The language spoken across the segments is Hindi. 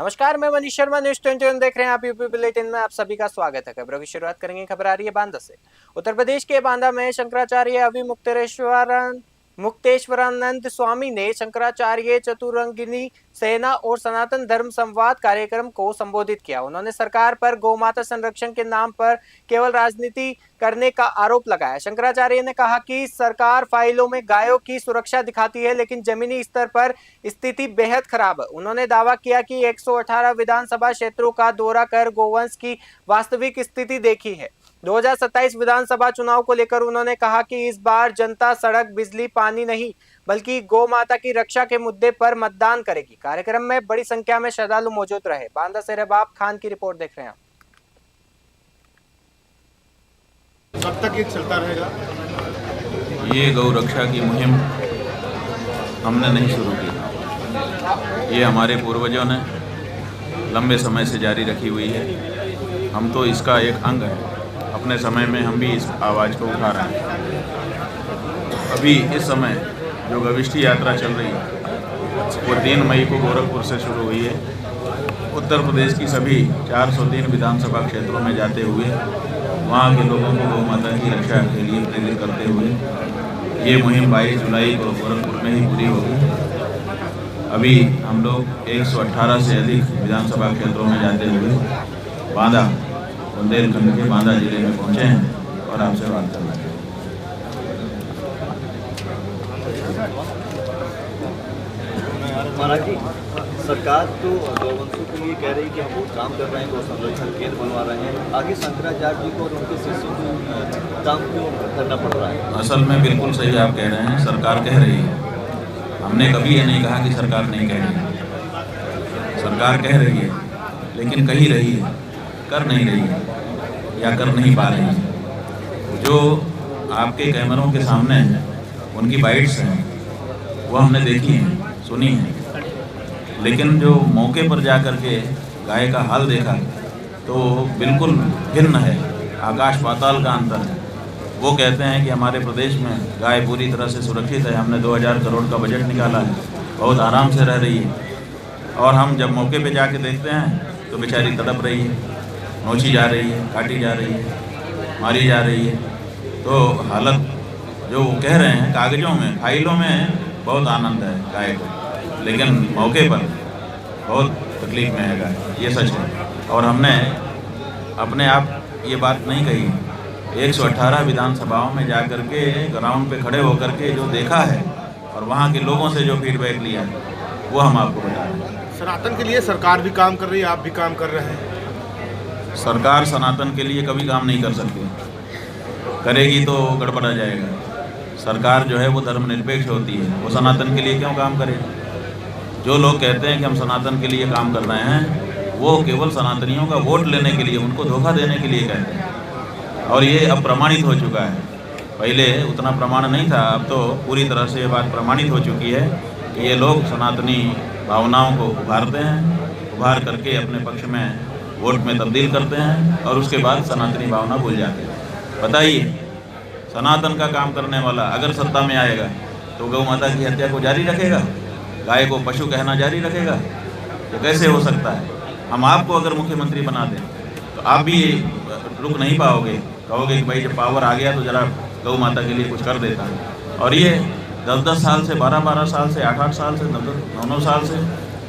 नमस्कार, मैं मनीष शर्मा, न्यूज 21 देख रहे हैं आप। यूपी बुलेटिन में आप सभी का स्वागत है। खबरों की शुरुआत करेंगे। खबर आ रही है बांदा से। उत्तर प्रदेश के बांदा में शंकराचार्य मुक्तेश्वरानंद स्वामी ने शंकराचार्य चतुरंगिनी सेना और सनातन धर्म संवाद कार्यक्रम को संबोधित किया। उन्होंने सरकार पर गौमाता संरक्षण के नाम पर केवल राजनीति करने का आरोप लगाया। शंकराचार्य ने कहा कि सरकार फाइलों में गायों की सुरक्षा दिखाती है, लेकिन जमीनी स्तर पर स्थिति बेहद खराब है। उन्होंने दावा किया कि 118 विधानसभा क्षेत्रों का दौरा कर गोवंश की वास्तविक स्थिति देखी है। 2027 विधानसभा चुनाव को लेकर उन्होंने कहा कि इस बार जनता सड़क, बिजली, पानी नहीं बल्कि गौ माता की रक्षा के मुद्दे पर मतदान करेगी। कार्यक्रम में बड़ी संख्या में श्रद्धालु मौजूद रहे। बांदा से रबाब खान की रिपोर्ट देख रहे हैं। कब तक ये चलता रहेगा? ये गौ रक्षा की मुहिम हमने नहीं शुरू की, ये हमारे पूर्वजों ने लंबे समय से जारी रखी हुई है। हम तो इसका एक अंग है। अपने समय में हम भी इस आवाज़ को उठा रहे हैं। अभी इस समय जो गविष्ठी यात्रा चल रही है वो 3 मई को गोरखपुर से शुरू हुई है। उत्तर प्रदेश की सभी 403 विधानसभा क्षेत्रों में जाते हुए वहाँ के लोगों को गौ माता की रक्षा के लिए प्रेरित करते हुए ये मुहिम 22 जुलाई को गोरखपुर में ही पूरी होगी। अभी हम लोग 118 से अधिक विधानसभा क्षेत्रों में जाते हुए बांदा, बुंदेलखंड के बांदा जिले में पहुँचे हैं और आपसे बात कर रहे हैं। महाराज जी, सरकार तो गौवंशों के लिए कह रही है कि हम बहुत काम कर रहे हैं, गौ संरक्षण केंद्र बनवा रहे हैं। आगे शंकराचार्य जी को और उनके शिष्यों को काम क्यों करना पड़ रहा है? असल में बिल्कुल सही आप कह रहे हैं, सरकार कह रही है। हमने कभी ये नहीं कहा कि सरकार नहीं कह रही है। सरकार कह रही है, लेकिन कही रही है, कर नहीं रही है या कर नहीं पा रही है। जो आपके कैमरों के सामने हैं उनकी बाइट्स हैं, वो हमने देखी हैं, सुनी हैं, लेकिन जो मौके पर जा कर के गाय का हाल देखा तो बिल्कुल भिन्न है, आकाश पाताल का अंतर है। वो कहते हैं कि हमारे प्रदेश में गाय पूरी तरह से सुरक्षित है, हमने 2000 करोड़ का बजट निकाला है, बहुत आराम से रह रही है। और हम जब मौके पे जाके देखते हैं तो बेचारी तड़प रही है, नोची जा रही है, काटी जा रही है, मारी जा रही है। तो हालत जो वो कह रहे हैं कागज़ों में, फाइलों में बहुत आनंद है गाय को, लेकिन मौके पर बहुत तकलीफ में है गाय, ये सच है। और हमने अपने आप ये बात नहीं कही, 118 विधानसभाओं में जा कर के ग्राउंड पे खड़े होकर के जो देखा है और वहाँ के लोगों से जो फीडबैक लिया है वो हम आपको बता रहे हैं। सनातन के लिए सरकार भी काम कर रही है, आप भी काम कर रहे हैं। सरकार सनातन के लिए कभी काम नहीं कर सकती, करेगी तो गड़बड़ा जाएगा। सरकार जो है वो धर्मनिरपेक्ष होती है, वो सनातन के लिए क्यों काम करे? जो लोग कहते हैं कि हम सनातन के लिए काम कर रहे हैं वो केवल सनातनियों का वोट लेने के लिए, उनको धोखा देने के लिए कहते हैं। और ये अब प्रमाणित हो चुका है, पहले उतना प्रमाण नहीं था, अब तो पूरी तरह से ये बात प्रमाणित हो चुकी है कि ये लोग सनातनी भावनाओं को उभारते हैं, उभार करके अपने पक्ष में वोट में तब्दील करते हैं और उसके बाद सनातनी भावना भूल जाते हैं। बताइए, सनातन का काम करने वाला अगर सत्ता में आएगा तो गौ माता की हत्या को जारी रखेगा, गाय को पशु कहना जारी रखेगा? तो कैसे हो सकता है? हम आपको अगर मुख्यमंत्री बना दें तो आप भी रुक नहीं पाओगे, कहोगे कि भाई जब पावर आ गया तो जरा गौ माता के लिए कुछ कर देता है। और ये 10-10 साल से, 12-12 साल से, 8-8 साल से, 9-9 साल से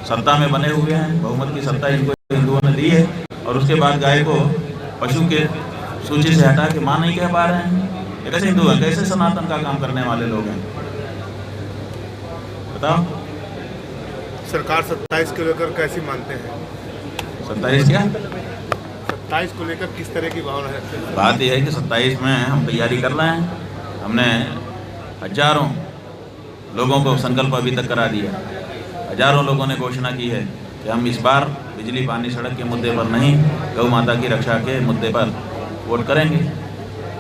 सत्ता में बने हुए हैं, बहुमत की सत्ता इनको हिंदुओं ने दी है, और उसके बाद गाय को पशु के सूची से हटा के माँ नहीं कह पा रहे हैं। ये कैसे हिंदू हैं, कैसे सनातन का काम करने वाले लोग हैं? बताओ। सरकार 27 को लेकर कैसी मानते हैं? 27 क्या? 27 को लेकर किस तरह की भावना है? बात यह है कि 27 में हम तैयारी कर रहे हैं। हमने हजारों लोगों को संकल्प अभी तक करा दिया। हजारों लोगों ने घोषणा की है कि हम इस बार बिजली, पानी, सड़क के मुद्दे पर नहीं, गौ माता की रक्षा के मुद्दे पर वोट करेंगे।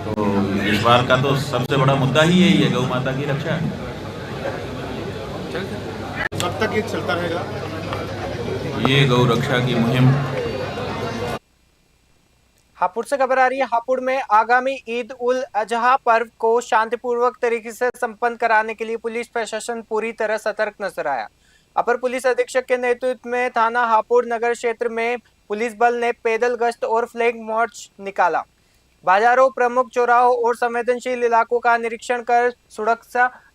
तो इस बार का तो सबसे बड़ा मुद्दा ही यही है, गौ माता की रक्षा। कब तक ये चलता रहेगा? ये गौ रक्षा की मुहिम। हापुड़ से खबर आ रही है। हापुड़ में आगामी ईद उल अजहा पर्व को शांतिपूर्वक तरीके से संपन्न कराने के लिए पुलिस प्रशासन पूरी तरह सतर्क नजर आया। अपर पुलिस अधीक्षक के नेतृत्व में थाना हापुड़ नगर क्षेत्र में पुलिस बल ने पैदल गश्त और फ्लैग मार्च निकाला। बाजारों, प्रमुख चौराहों और संवेदनशील इलाकों का निरीक्षण कर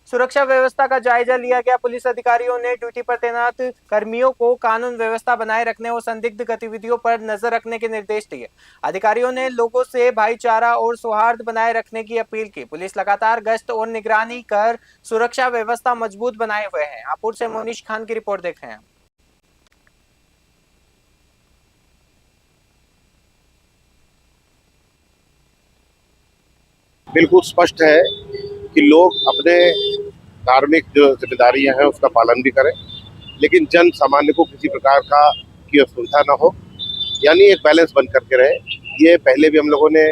सुरक्षा व्यवस्था का जायजा लिया गया। पुलिस अधिकारियों ने ड्यूटी पर तैनात कर्मियों को कानून व्यवस्था बनाए रखने और संदिग्ध गतिविधियों पर नजर रखने के निर्देश दिए। अधिकारियों ने लोगों से भाईचारा और सौहार्द बनाए रखने की अपील की। पुलिस लगातार गश्त और निगरानी कर सुरक्षा व्यवस्था मजबूत बनाए हुए है। हापुड़ से मोनिश खान की रिपोर्ट देख रहे हैं। बिल्कुल स्पष्ट है कि लोग अपने धार्मिक जो जिम्मेदारियां हैं उसका पालन भी करें, लेकिन जन सामान्य को किसी प्रकार की असुविधा न हो, यानी एक बैलेंस बन करके रहे। ये पहले भी हम लोगों ने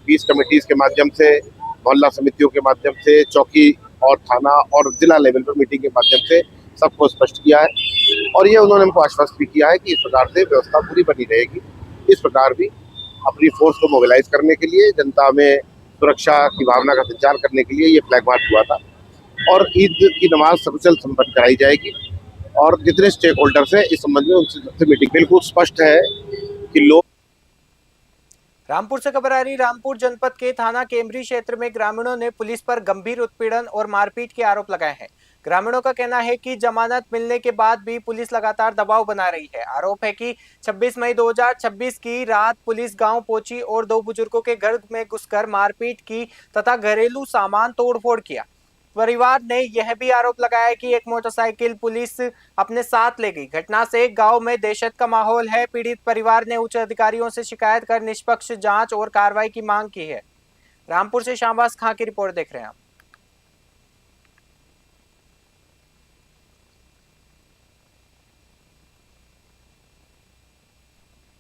पीस कमेटीज के माध्यम से, मोहल्ला समितियों के माध्यम से, चौकी और थाना और जिला लेवल पर मीटिंग के माध्यम से सबको स्पष्ट किया है और ये उन्होंने हमको आश्वस्त भी किया है कि इस प्रकार से व्यवस्था पूरी बनी रहेगी। इस प्रकार भी अपनी फोर्स को मोबिलाइज करने के लिए, जनता में सुरक्षा की भावना का संचार करने के लिए ये फ्लैग मार्च हुआ था और ईद की नमाज सकुशल संपन्न कराई जाएगी और जितने स्टेक होल्डर्स हैं इस संबंध में उनसे मीटिंग। बिल्कुल स्पष्ट है कि लोग। रामपुर से खबर आ रही। रामपुर जनपद के थाना केमरी क्षेत्र में ग्रामीणों ने पुलिस पर गंभीर उत्पीड़न और मारपीट के आरोप लगाए हैं। ग्रामीणों का कहना है कि जमानत मिलने के बाद भी पुलिस लगातार दबाव बना रही है। आरोप है कि 26 मई 2026 की रात पुलिस गांव पहुंची और 2 बुजुर्गों के घर में घुसकर मारपीट की तथा घरेलू सामान तोड़फोड़ किया। परिवार ने यह भी आरोप लगाया कि एक मोटरसाइकिल पुलिस अपने साथ ले गई। घटना से गांव में दहशत का माहौल है। पीड़ित परिवार ने उच्च अधिकारियों से शिकायत कर निष्पक्ष जांच और कार्रवाई की मांग की है। रामपुर से शाहबाज खां की रिपोर्ट देख रहे हैं आप।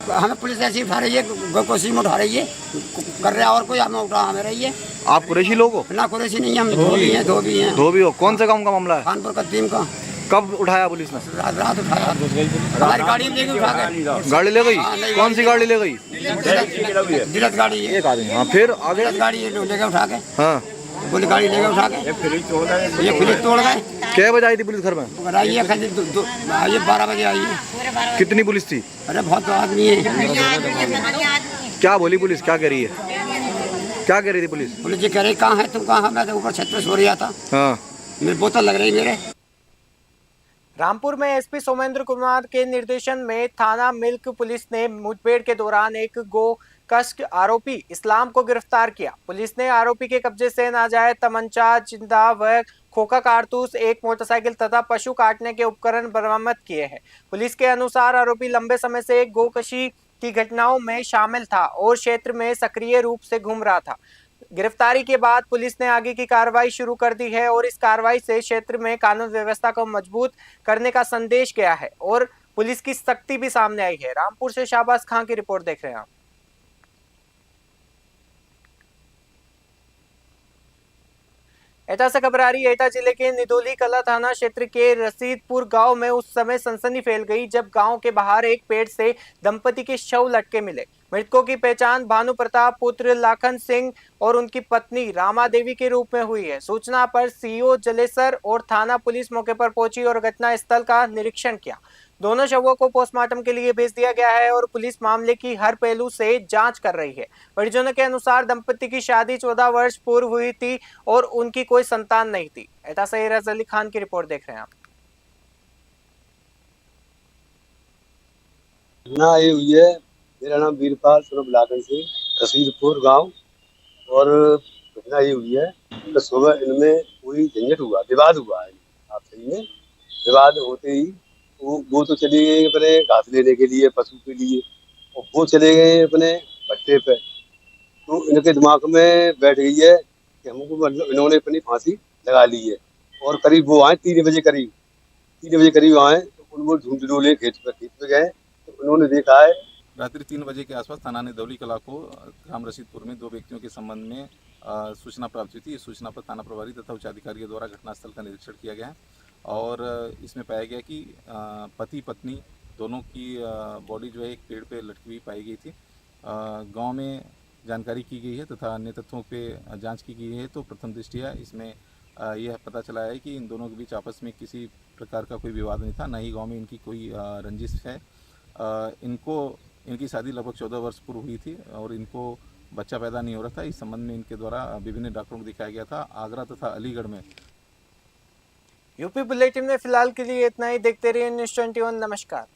हमें पुलिस ऐसी उठा रही है, कोशिश में उठा रही है, कर रहा है और कोई हमें उठा हमें रही है। आप कुरैशी लोग हो? ना कुरैशी नहीं, हम धोबी हैं। धोबी हो? कौन से गांव का मामला है? कानपुर कदीम का। कब उठाया पुलिस ने? रात उठाया, हमारी गाड़ी में लेके उठा गए। गाड़ी ले गई? कौन सी गाड़ी ले गई? दिलत गाड़ी है। हाँ, फिर आगे गाड़ी लेके उठा गए। हाँ, पुलिस गाड़ी लेके उठा गए, ये फ्रिज तोड़ गए। क्या बजे आई थी पुलिस घर में? ये 12 बजे आई है। कितनी पुलिस थी? अरे बहुत आदमी है। क्या बोली पुलिस? क्या कह रही है? क्या कह रही थी पुलिस? पुलिस जी कह रही कहाँ है तुम? कहाँ? मैं तो ऊपर छत पे सो रहा था। हाँ, मेरी बोतल लग रही मेरे। रामपुर में एसपी सोमेंद्र कुमार के निर्देशन में थाना मिल्क पुलिस ने मुठभेड़ के दौरान एक गो कष्ट आरोपी इस्लाम को गिरफ्तार किया। पुलिस ने आरोपी के कब्जे से नाजायज तमंचा, जिंदा व खोखा कारतूस, एक मोटरसाइकिल तथा पशु काटने के उपकरण बरामद किए हैं। पुलिस के अनुसार आरोपी लंबे समय से गोकशी की घटनाओं में शामिल था और क्षेत्र में सक्रिय रूप से घूम रहा था। गिरफ्तारी के बाद पुलिस ने आगे की कार्रवाई शुरू कर दी है और इस कार्रवाई से क्षेत्र में कानून व्यवस्था को मजबूत करने का संदेश गया है और पुलिस की सख्ती भी सामने आई है। रामपुर से शाहबाज खां की रिपोर्ट देख रहे हैं आप। एटा से खबर आ रही है। एटा जिले के निदोली कला थाना क्षेत्र के रसीदपुर गांव में उस समय सनसनी फैल गई जब गांव के बाहर एक पेड़ से दंपति के शव लटके मिले। मृतकों की पहचान भानु प्रताप पुत्र लाखन सिंह और उनकी पत्नी रामा देवी के रूप में हुई है। सूचना पर सीओ जलेसर और थाना पुलिस मौके पर पहुंची और घटना स्थल का निरीक्षण किया। दोनों शवों को पोस्टमार्टम के लिए भेज दिया गया है और पुलिस मामले की हर पहलू से जांच कर रही है। परिजनों के अनुसार दंपति की शादी 14 वर्ष पूर्व हुई थी और उनकी कोई संतान नहीं थी। एटा से एराज अली खान की रिपोर्ट देख रहे हैं आप। घटना ये हुई है, मेरा नाम वीरपाल सुनब लाखन सिंह, रसीदपुर गांव। और घटना ये हुई है तो सुबह इनमें कोई झंझट हुआ, विवाद हुआ है आपस में। विवाद होते ही वो तो चले गए अपने घास लेने के लिए, पशु के लिए, और वो चले गए अपने भट्टे पे। तो इनके दिमाग में बैठ गई है कि हमको, मतलब इन्होंने अपनी फांसी लगा ली है। और करीब वो आए 3 बजे करीब आए तो उनको ढूंढ डोले खेत पे गए तो उन्होंने देखा है। रात्रि 3 बजे के आसपास थाना निदौली कला को ग्राम रसीदपुर में 2 व्यक्तियों के संबंध में सूचना प्राप्त हुई थी। इस सूचना पर थाना प्रभारी तथा उच्चाधिकारियों द्वारा घटनास्थल का निरीक्षण किया गया है और इसमें पाया गया कि पति पत्नी दोनों की बॉडी जो है एक पेड़ पे लटकी हुई पाई गई थी। गांव में जानकारी की गई है तथा अन्य तथ्यों पे जांच की गई है। तो प्रथम दृष्टया इसमें यह पता चला है कि इन दोनों के बीच आपस में किसी प्रकार का कोई विवाद नहीं था, ना ही गांव में इनकी कोई रंजिश है। इनकी शादी लगभग 14 वर्ष पूर्व हुई थी और इनको बच्चा पैदा नहीं हो रहा था। इस संबंध में इनके द्वारा विभिन्न डॉक्टरों को दिखाया गया था आगरा तथा अलीगढ़ में। यूपी बुलेटिन में फिलहाल के लिए इतना ही। देखते रहिए न्यूज़ 21। नमस्कार।